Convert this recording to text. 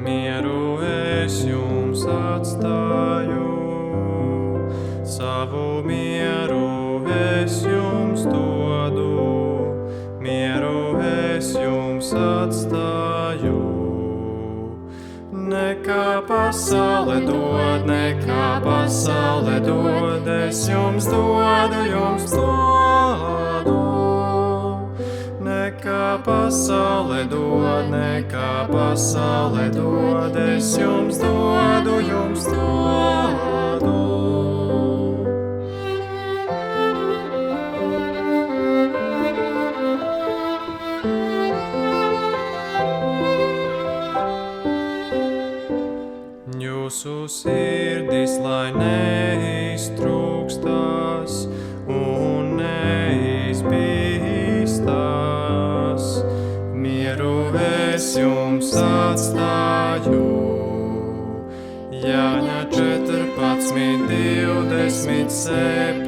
Mieru es jums atstāju, savu mieru es jums dodu, mieru es jums atstāju. Nekā pasaule dod, nekā pasaule dod, es jums dodu, jums dodu. Nekā pasaule dod, nekā pasaule dod, es jums dodu, jums dodu. Jūsu sirdis, lai neiztrūkstās un neizbīstās, mieru es jums atstāju. Jāņa 14, 27.